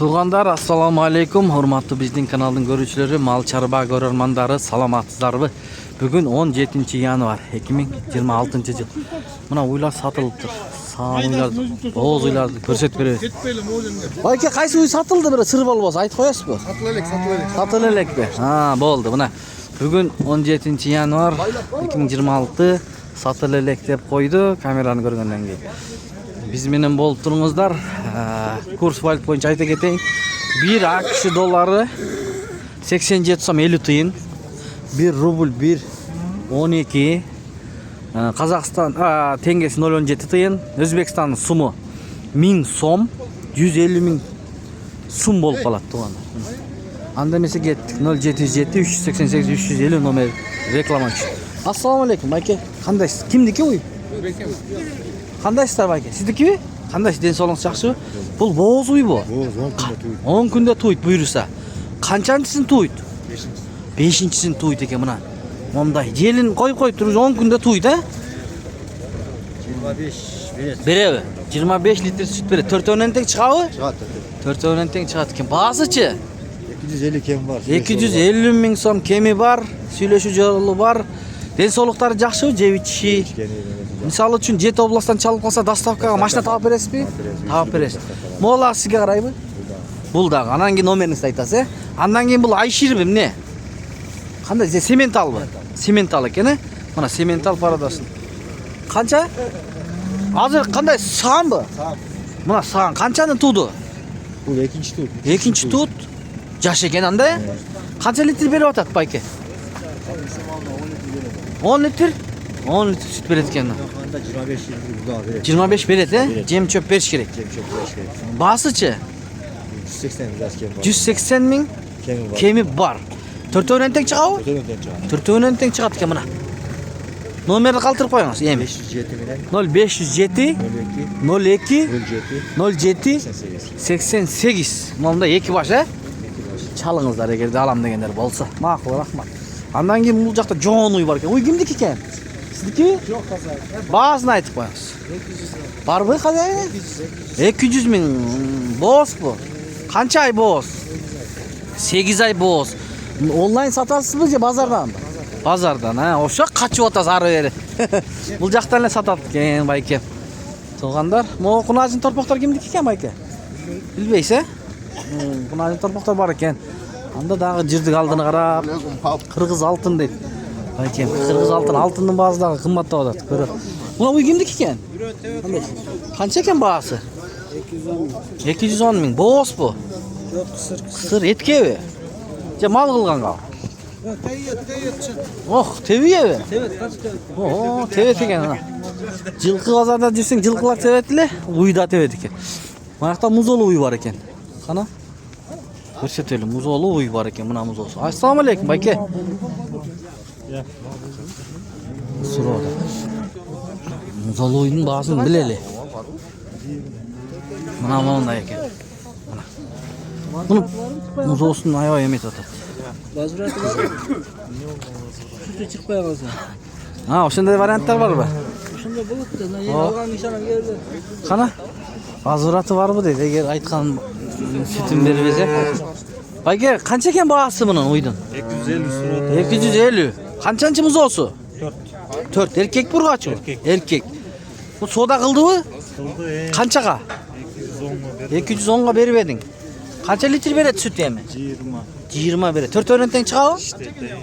Туғандар, ассаламу алейкум. Урматтуу биздин каналдын көрүүчүлөрү, мал чарба көрөрмандары, саламатсыздарбы? Бүгүн 17 январь 2026 жыл. Мына уйлар сатылыптыр. Саам уйлар, боз уйларды көрсөтүп беребиз. Байке, кайсы уй сатылды бир сыр болбосо айтып коесузбу? Сатылы элекпи? Болду. Мына бүгүн 17 январь 2026 сатылы элек деп койду камераны көргөндөн кийин. Биз менен болуп туруңуздар. Курс валют боюнча айта кетейин. 1 AQSh доллары 87 сом 50 тыйын. 1 рубль 1.12. Казакстан теңгеси 0.17 тыйын. Өзбекстандын суму 1000 сом 150 000 сум болуп калат туугандар. Анда эмесе кеттик. 0707 388 350 номер реклама үчүн. Ассаламу алейкум, байке. Кандайсыз? Кимдики уй? Кандайсыздар байке? Сиздикиби? Кандайсыз? Ден соолугуңуз жакшыбы? Бул боз уйбу? Боз 10 күндө туйт. 10 күндө туйт буйруса. Канчанчысын туйт? 5-син туйт экен мына. Мондай желин коюп туруп 10 күндө туйт, 25 берет. Береби? 25 литр сүт берет. 4-өнөн тең чыгабы? Чыгат. 4-өнөн тең чыгат экен. Баасычы? 250 кем бар. 250 000 сом кеми бар, сүйлөшүү жолу бар. Ден соолуктары жакшыбы? Жеп ичиши. Мисалы үчүн Жети областтан чалып калса, доставкага машина таап бересизби? Таап бересиз. Мола сизге карайбы? Бул дагы. Анан кийин номериңизди айтасыз, Андан кийин бул айширби эмне? Кандай? Сементалбы? Сементал экен, Мына сементал парадасын. Канча? Азыр кандай? Саамбы? Саам. Мына саам канчаны тууду? Бул экинчи туйт. Экинчи туут. Жаш экен анда. Канча литр берип атат байке? 10 литр? 10 литр сүт берет экен. Анда 25 литр берет. 25 берет, Жем чөп бериш керек. Жем чөп бериш керек. Баасычы? 180 жас кем бар. 180 000 кеми бар. 4-өнөн тең чыгабы? 4-өн тең чыгат. 4-өнөн тең чыгат экен мына. Номерди калтырып коюңуз, эми. 507 менен 0507 02 07 07 88. Монда 2 баш, Чалыңыздар эгерде алам дегендер болсо. Макул, рахмат. Андан кийин бул жакта жоон уй бар экен. Уй кимдики экен? Сиздики? Жок казак. Баасын айтып коюңуз. Барбы казак? 200 000 боозбу? Канча ай бооз? 8 ай бооз. Онлайн сатасызбы же базарданбы? Базардан, ошо качып атасыз ары бери. Бул жактан эле сатат экен байке. Туугандар, могу кунажын торпоктор кимдики экен байке? Билбейсиз, Кунажын торпоктор бар экен. Анда дагы жырдык алдыны карап, кыргыз алтын дейт. Байке, кыргыз алтындын баасы дагы кымбаттап атат. Көрөп. Мына уй кимдики экен? Канча экен баасы? 210 000. Боозбу? Жок, Кысыр эткеби? Же мал кылганга? Ох, тебиеби? Тебет экен. Жылкы базарда жүрсөң, жылкылар тебет эле, уй да тебет экен. Мынакта музолу уй бар экен. Кана? Көрсөтөлү, музолу уй бар экен, мына музолусу. Ассаламу алейкум, байке. Суроо. Музолу уйдун баасын билели. Мына мондай экен. Мына музолусун аябай эметип атат. Возвраты бар. Сүтү чыкпай калса. Ошондой варианттар барбы? Ошондой болот да, эми алган нишанан келди. Кана? Возвраты барбы дейт, эгер айткан сүтүн бербесе. Байке, канча экен баасы мунун уйдун? 250 сурат. 250. Канчанчы музоосу? 4. Эркек бургачы? Эркек. Бул соода кылдыбы? Кылды. Канчага? 210га берип едиң. Канча литр берет сүт эми? 20 берет. 4-өнөн тең чыгабы?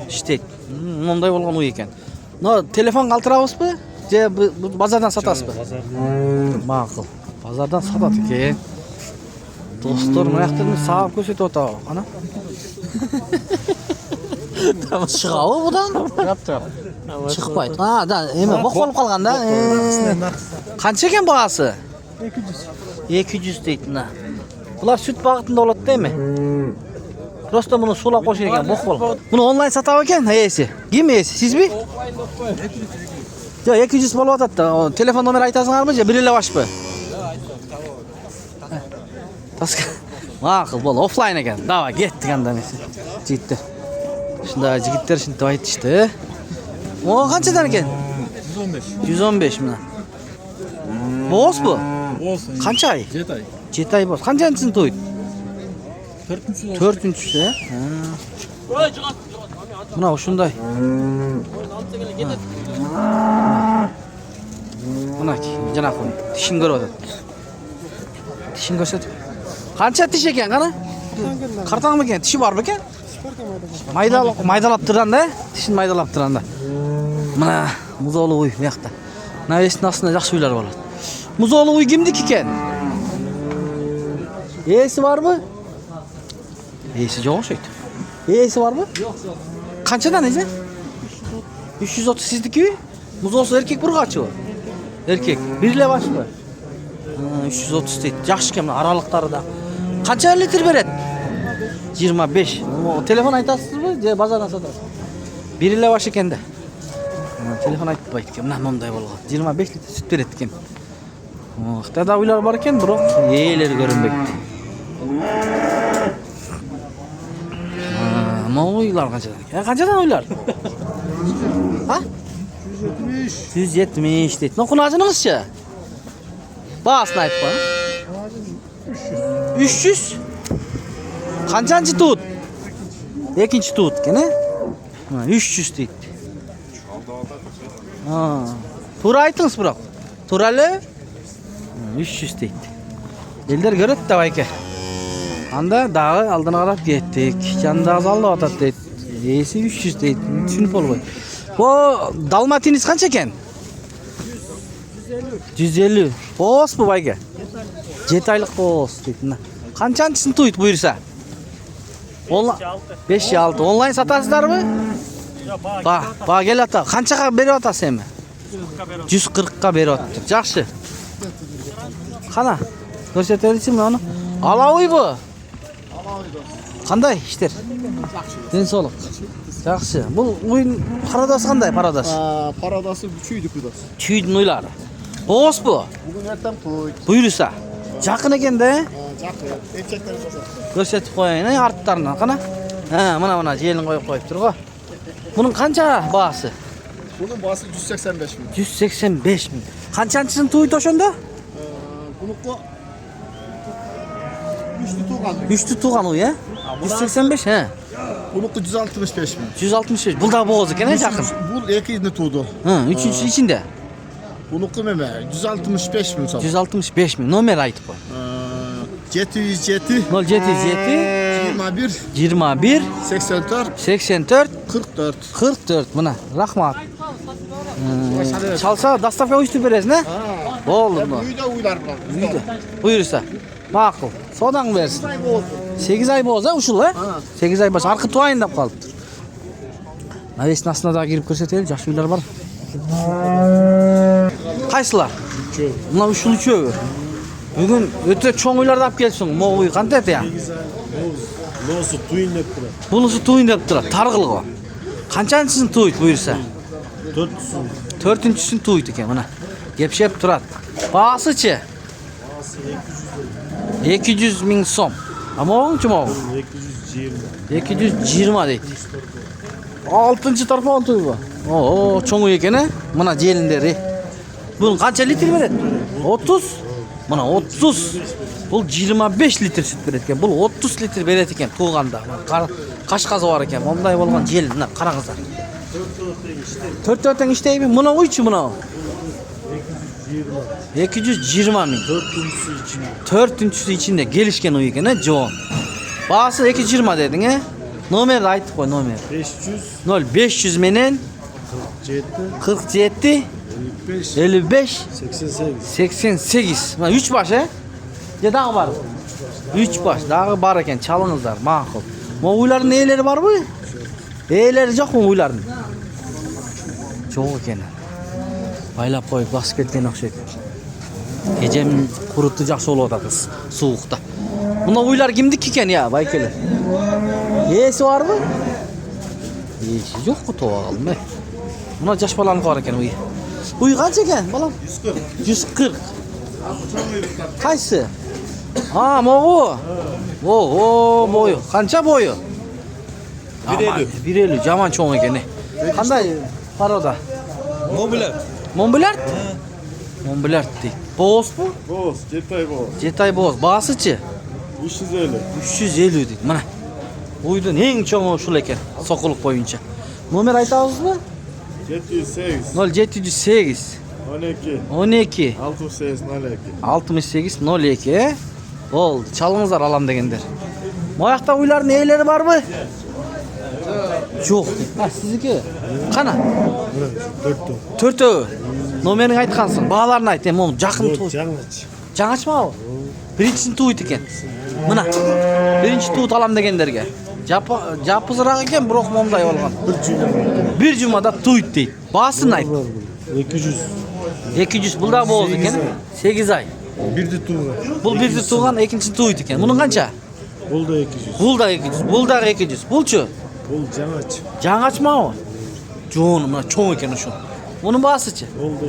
Иштейт. Мондай болгон уй экен. Телефон калтырабызбы? Же базардан сатасызбы? Базардан. Макул. Базардан сатат экен. Достор, мынаяктан саап көрсөтүп атабы, кана? Чыгабы будан? Чыкпайт. Да, эме бок болуп калган да. Канча экен баасы? 200 дейт мына. Булар сүт багытында болот да эми? Просто муну суулап койшун экен, бок болуп. Муну онлайн сатабы экен, ээси? Ким ээси? Сизби? Жок, 200 болуп атат да. Телефон номер айтасыңарбы же бир эле башпы? Макул бол, офлайн экен. Давай, кеттик анда эмесе. Жигиттер. Ушундай жигиттер ушинтип айтышты. Канчадан экен? 115. 115 мына. Боозбу? Болсун. Канча ай? 7 ай. 7 ай боз. Канчанчысын туйт? 400 4-cüsü. Mına uşunday. Mına ki jana koy. Dişin görüp atat. Dişin görset. Kança diş eken kana? Kartan mı eken? Dişi var mı eken? Maydalap turanda, dişin maydalap turanda. Mına Muzoğlu uy bu yakta. Navesin aslında жақсы uylar болады. Muzoğlu uy kimdik eken? E'si var mı? E'si yok şeydi. E'si var mı? Yok. Kançadan ece? 330 sizdiki mi? Muzoğlu erkek bir kaçı o? Erkek. Birle baş mı? 330 deydi. Жақсы eken aralıkları da. Kança litre beret? 25. O telefon aytasınız mı? Je bazardan satasınız. Birle baş eken de. Telefon aytpaydı eкен. Мына мындай болгон. 25 litr süt берет eкен. Xitayda uylar бар eкен, бирок ээлери көрүнбөйт. Ama uylar kançadan? Kançadan uylar? Ha? 170. 170 deydi. Nokun acınızça? Bağısını aytıp bana. 300. Kançancı tut? Ekinci tut eкен, 300 deydi. Тура айтыңыз бирок. Тура эле? 300 дейт. Элдер көрөт да байке. Анда дагы алдына карап кеттик. Жандагы алдап атат дейт. Эси 300 дейт. Түшүнүп болбойт. Бу далматинец канча экен? 150. Бооспу байке? 7 айлык боос дейт. Мына. Канчанчысын туйт буйрса? 5-6. Онлайн сатасыздарбы? Ба кел ата. Канчага берип атасың эми? 140 берип атты. Жакшы. Кана? Көрсөтөлүчү муну. Алабыйбы? Кандай иштер? Ден соолук. Жакшы. Бул уюн парадасы кандай парадас? Paradası çüydü kudas. Чүйдүн уйлары. Бооспу? Bugün ertem toy. Буйруса. Жакын экен да? Jakı. Erkekler sasat. Көрсөтүп коеюн, арттарынан кана. Мына желин коюп коюптур го. Bunun kança bağısı? Bunun bağısı 185 bin. 185 bin. Kançançısın tuğuydu oşonda? Bunun üçlü tuğan. 3'lü tuğan o ya? 185 he. Bunun 165 bin. 165. Bu da boğazı gene yakın. Bu ekini tuğdu. Hı, üçüncüsü içinde. Bunun meme 165 bin sat. 165 bin. Nomer ait bu. 707 0707 21 21 84 84 44. 44 buna. Rahmat. Çalsa dastavka uyuştu berez ne? Olur mu? Uyda uylar bu. Buyursa. Makul. Sodan versin. 8 ay boğaz uşul he? 8 ay baş. Arka tuayın da kalıptır. Navesin aslında daha girip görsetelim. Жақсы uylar var. Kaysılar? Buna uşul üçü. Bugün öte çoğun uylarda ap gelsin. Moğuyu kanta et ya. Nosu tuyun деп турат. Bunысы туйын деп тұрады. Тарғыл ғой. Қаншаншысын туйды бұйырса? 400. 4-түсін туйды екен мына. Кепшеп тұрады. Бағасы че? 200 мың сом. Ama oğlum kim oğlum? 220. 220 deydi. 6-cı tarafı tuy bu. Oo, çoğu eкен he? Mına jelinderi. Bunun kança litre veredi? 30. Mına 30. Бұл 25 литр сүт береді екен. Бұл 30 литр береді екен туғанда. Қашқазы бар екен. Ондай болған жел. Мына қараңыздар. 4-4-тен іштейбі. Мұна ойчы мұна. 220 мың. 4-түсі içinde gelişken uy eкен, жоғын. Бағасы 220 дедің, he? Номерді айтып қой, номер. 500. 0500 менен 47 55 88. Mına 3 baş, he? Ya daha var. 3 baş. Daha var eken çalınızlar. Makul. Bu uyların eğleri var mı? Eğleri yok mu uyların? Çok eken. Baylap koyup basıp ketken okşaydı. Gecem kuruttu жақсы olup atadız. Soğukta. Bunda uylar kimdik eken ya baykeler? E'si var mı? E'si yok mu toğalım be? Buna yaş balanlık var eken uy. Uy kança eken balam? 140. Kaysı? Ha, moğu. Oo, boyu. Kança boyu? 150. 150. Jaman çoğun ekeni. Kanday paroda? Montblanc? Montblanc deydi. Boğaz bu? Boz, 7 ay boz. 7 ay boğaz. Bağısıçı? 350. 350 deydi. Mana. Uydun eng çoğu uşul eken. Sokuluk boyunca. Nomer aytabızmı? 708. 0708 12. 12 608 02. 68 02. Oldu. Çalыңızlar alam degender. Moyakta uyların neyleri var mı? Yok. Ha sizniki. Qana? 4. Төртөө. Номерин айткансың. Бааларын айт. Эми мону жакын туу. Жаңач. Жаңачмабы? Биринчисин туйт экен. Мына. Биринчи туут алам дегендерге. Жапызыраак экен, бирок момундай болгон. Бир жумада туйт дейт. Баасын айт. 200. 200 бул да болот экен. 8 ай. Бирди туга. Бул бирди тууган, экинчиси туйт экен. Мунун канча? Бул да 200. Бул да 200. Бул да 200. Булчу? Бул жаңач. Жаңачмабы? Жон, мына чоң экен ошо. Мунун баасычы? Бул да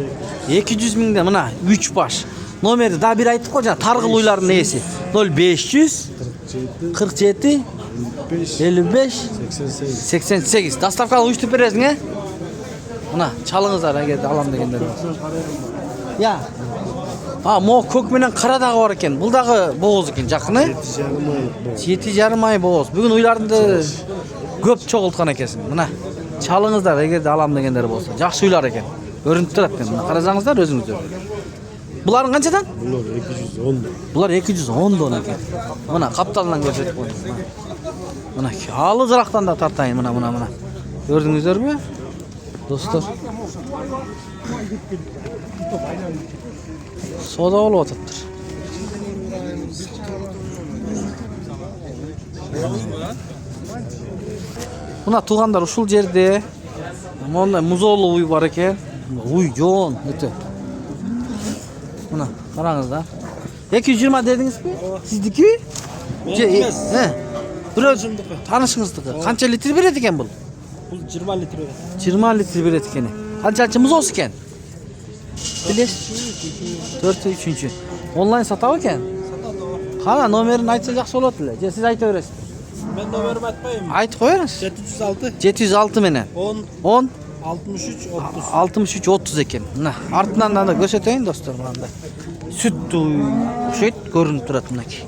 200 миңден мына 3 баш. Номерди да бир айтып кой, жана таргыл уйлардын ээси. 0500 47 55 88. Доставканы уюштуруп бересиң, э? Мына чалыңыздар эгерде алам дегендер. Я. Мо көк менен кара дагы бар экен. Бул дагы бооз экен, жакын, э? 7,5 ай бооз. Бүгүн уйларды көп чогулткан экенсиң. Мына чалыңыздар эгерде алам дегендер болсо. Жакшы уйлар экен. Көрүнүп турат экен. Мына карасаңыздар өзүңүздөр. Буларын канчадан? Булар 210. Булар 210 дон экен. Мына капталынан көрсөтүп коюңуз. Мына алызырактан да тартайын. Мына. Көрдүңүздөрбү? Достор. Сода болуп атыптыр. Мына туугандар ушул жерде. Мондай музоолуу уй бар экен. Уй жоон өтө. Мына караңыздар. 220 дедиңизби? Сиздики? Бирөө таанышыңыздыкы. Канча литр берет экен бул? Бул 20 литр берет. 20 литр берет экен. Канчанчы музоос экен? Билесиз? 4-3. Онлайн сатабы экен? Кана номерин айтса жакшы болот эле. Же сиз айта бересиз? Мен номерimi айтпайм. Айтып коерсиз. 706 706 менен 10 10 63 30. 63-30 экен. Мына артынан да көрсөтөйүн достор, мындай. Сүт окшойт, көрүнүп турат мынакей.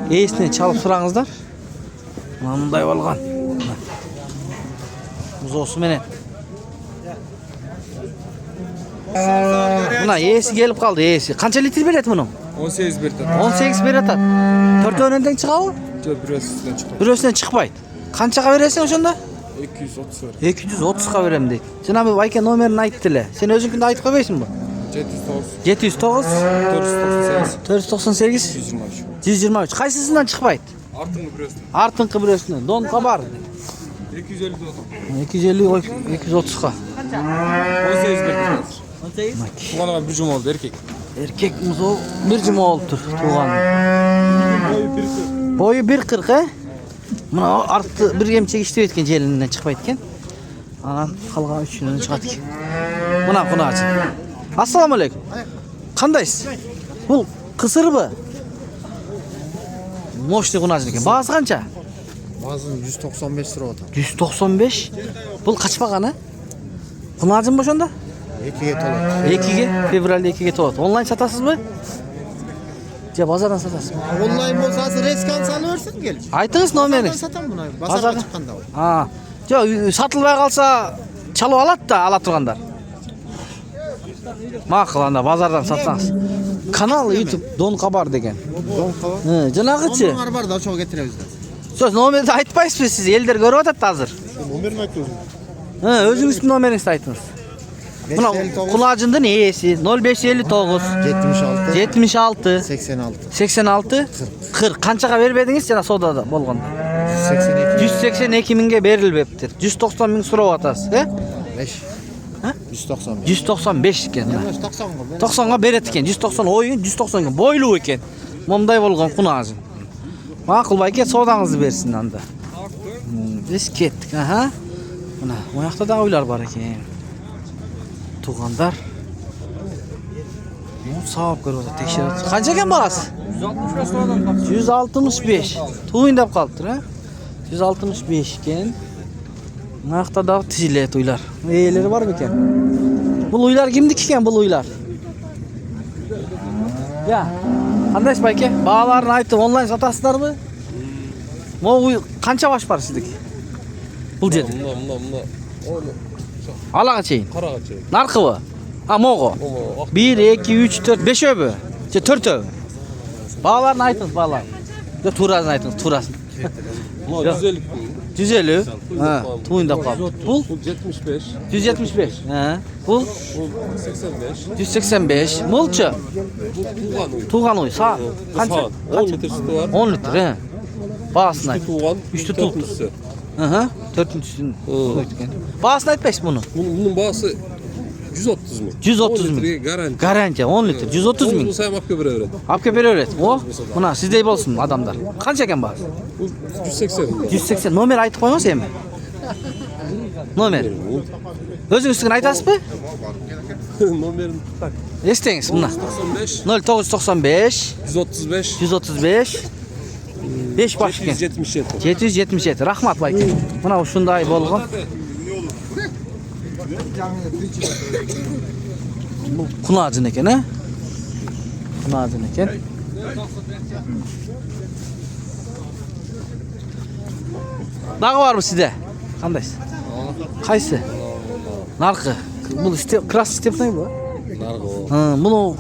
Ээсине чалып сураңыздар. Мындай болгон. Музоосу менен. Мына ээси келип калды, ээси. Канча литр берет мунун? 18 берет. 18 берет атат. Төртөөнөн тең чыгабы? Жоқ, бірөөсүнөн чыкты. Бирөөсүнөн чыкпайт. Канчага бересиң ошондо? 230 бар. 230га берем дейт. Жанагы байке номерин айтты эле. Сен өзүңкүндү айтып койбойсуңбу? 709 709 498 498 123. 123. Кайсысынан чыкпайт? Артыңғы бірөөсүнөн. Артыңкы бирөөсүнөн. Донка бар. 250 доллар. 250 230га. 18 берет. 18? Туғаныға бір жұма oldu erkek. Эркек музоо бир жума болуптур тууган. Бою 1.40, э? Мына арты бир кемчек иштеп эткен желинен чыкпайт экен. Анан калган үчүнөн чыгат экен. Мына кунаачы. Ассаламу алейкум. Кандайсыз? Бул кысырбы? Мощный кунаачы экен. Баасы канча? Базын 195 турат. 195. Бул качпаган, э? Кунаачым ошондо? 2ге толот. 2ге, февралда 2ге толот. Онлайн сатасызбы? Же базардан сатасызбы? Онлайн болса азыр рескан салып берсин кел. Айтыңыз номериңиз. Сатам мына базарга чыкканда. Жок, сатылбай калса чалып алат да, ала тургандар. Макул, анда базардан сатсаңыз. Канал YouTube Дон Кабар деген. Дон каба. Жанагычы. Номер бар да, ошого кетиребиз да. Сөз номерди айтпайсызбы сиз? Элдер көрүп атат азыр. Номерimi айтып. Өзүңүздүн номериңизди айтыңыз. Мына кулажындын ээси 0559 76 86 40. Канчага бербедиңиз жана содада болгондо? 182 миңге берилбептир. 190 миң сурап атасыз, э? 195 экен. 90га берет экен. 190 ойын, 190 бойлуу экен. Момундай болгон кунажын. Макул байке содаңызды берсин анда. Биз кеттик, аха. Мына моякта да ойлар бар экен. Тугандар. Мон сабап көрүп атат, текшерип. Канча экен баасы? 165. Туйындап калыптыр, э? 165 экен. Моякта да тизилет уйлар. Ээлери бар бекен. Бул уйлар кимдики экен бул уйлар? Я. Qanday bayke? Bağlarını aytdım, onlayn satasızlarmı? Mo qancha baş var sizdeki? Bul jedi. Bunda. Onu Alaga çeyin. qarağa çek. Narxı bu. Ha mogo. Omo. 1 2 3 4 5 öbü. 4 öbü. Bağlarını aytdınız bağlar. Ya turazını aytdınız, turazını. Mo 150 bin. 150. Ha, tuyunda qaldı. Bul Bu 75. 175. Ha. Bul Bu 85. 185. Mulçu. Bu tuğan uy. Tuğan uy. Sağ. Qancha? 10 litre sütü var. 10 litre. He. Bağısını ayt. Tuğan. Üçlü tuğ. Dörtüncüsü. Hı hı. 4-üncüsünü. Bağısını aytmayız bunu. Bunun bağısı 130 mu? 130 10 min. litreye garanti. Garanti 10 litre. 130 Bu min. saymak köbür öğret. Apke beri öğret. O. Buna sizdey bolsun adamlar. Qancha ekan bağısı? Bu 180. 180. Nomer aytib qo'yingsiz endi. Nomer. O'zingiznikini aytasizmi? Numarini tak. Esitengiz buna. 95. 0995 135. 135 5 baş ekan. 777. 777. Rahmat bayke. Mana shunday bo'lgan. Bu Kunajin ekan, ha? Kunajin ekan. Dağı varmı sizde? Qandaysiz? Qaysi? Narxı. Bu kras sistemi bu. Nargo. Ha, bunu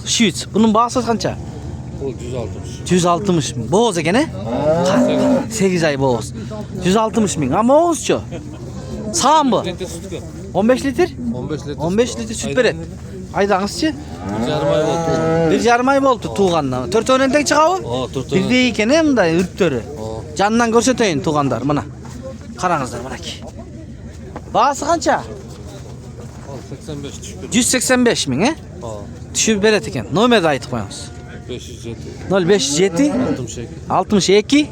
Şiit. Bunun bahası qancha? Bu 160. 160 ming. Boğaz ekan, ha? 8 ay boğaz. 160 ming. Ama boğazçu. Sağ mı? Litre süt yok. 15 litre? 15 litre. 15 litre süt beredi. Aydağınızçı? Yarım ay oldu. Bir yarım ay boldu tuğandan. 4 önünden çıqabı? Aa, 4 Bir de ekan, ha, mınday ürktörü. Candan görseteyin tuğandar, mana. Qarаңыздар, manaki. Bahası qancha? 85 düşük. 185 ming, ha? Aa, Düşüp beredi ekan. Nomerni aytib qo'yamiz. 507. 057 62. 62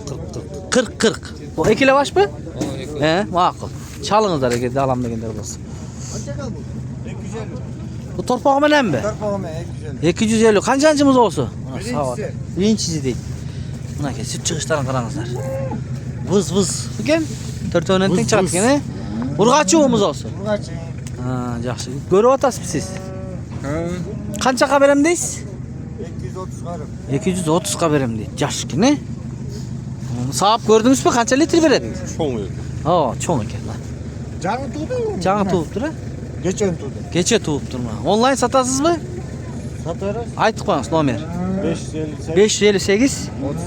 40 40. Bu ikile baş mı? Aa, yakın. He, ma'qul. Çalыңızlar eğer alam degenler bolsa. Bu torpağı menen mi? Torpağım 250. 250. Qanchancımız olsun? Sağ ol. Birinchisi deydi. Buna ke süt chiqishlarini qarangizlar. Vız vız. Ekan. 4 o'ndan chiqadi ekan, he? Urg'achuğumuz olsun. Urg'achi. Ha, yaxshi. Ko'rib o'tasizmi siz? Ha. Qanchaga berem deysiz? 230 qarım. 230 berem deydi. Yaxshi ne? Sağıp gördünüzmü? Qancha litr beradi? Çoğun yok. Ha, cho'ng ekan. Canı tuğdu. Жаңы туыптыр, ha? Geçen tuğdu. Kecha tuıptır mı? Onlayn satasızmı? Satarız. Aytib qo'yingz nomer. 558 558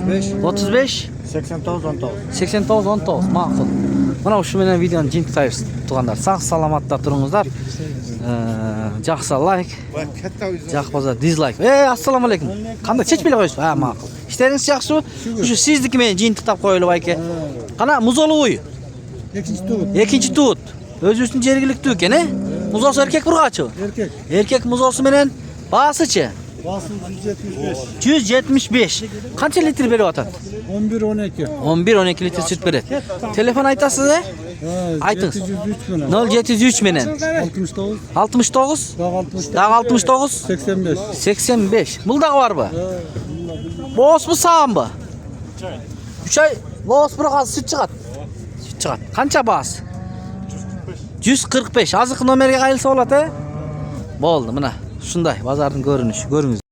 35 35 89 19. 89 19. Ma'qul. Mana shu bilan videoni jintiklaymiz. Tug'anlar, sog' salomatda turingizlar. Жақсы like, Bak katta yüzü. жақпаса dislike. Assalomu alaykum. Qanday chechpilib qo'yasiz? Ha, ma'qul. İşleriniz yaxshimi? Shu sizniki meni jintiqtab qo'yilib aka. Qana muzoluy. İkinci tuğdu. Ikkinchi tut. O'zimizning jergilik tut ekan, Muzosi erkak burg'achi. Erkek. Erkak muzosi bilan basichi. Basın 175. 175. Qancha litr beryapti? 11-12. 11-12 litr süt beradi. Telefon aytasiz, ha? Aytınız. 703 bilen. 0703 bilan 69. 69 Dağ 60. Dağ 69 85. 85. Buldak var mı? Boğaz mı sağ mı? 3 ay boğaz bırak süt çıkart. Süt çıkart. Qancha boğaz? 145. Azık nomerga qayılsa bo'ladi. Bo'ldi, mana shunday bozorning ko'rinishi. Ko'ringiz.